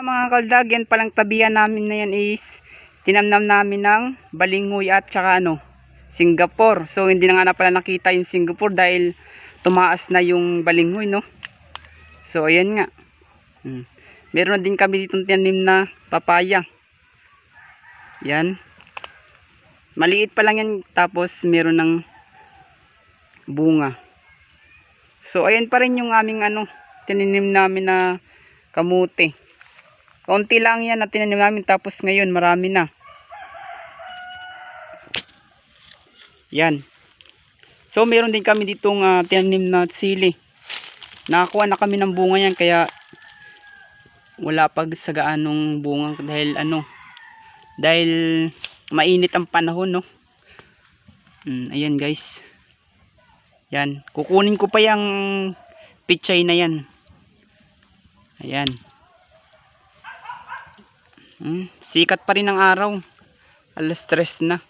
Mga kaldag, yan palang tabihan namin na yan is tinamnam namin ng balingoy at saka Singapore. So hindi na nga pala nakita yung Singapore dahil tumaas na yung balingoy, no. So ayan nga. Meron na din kami ditong tinanim na papaya. Yan. Maliit pa lang yan, tapos meron ng bunga. So ayan pa rin yung aming tinanim namin na kamote. Kaunti lang yan na tinanim namin, tapos ngayon marami na. Yan. So meron din kami ditong tinanim na sili. Nakakuha na kami ng bunga yan, kaya wala pag sa gaanong bunga dahil mainit ang panahon, no. Ayan guys. Yan. Kukunin ko pa yung pichay na yan. Ayan. Sikat pa rin ang araw. Alas 3 na.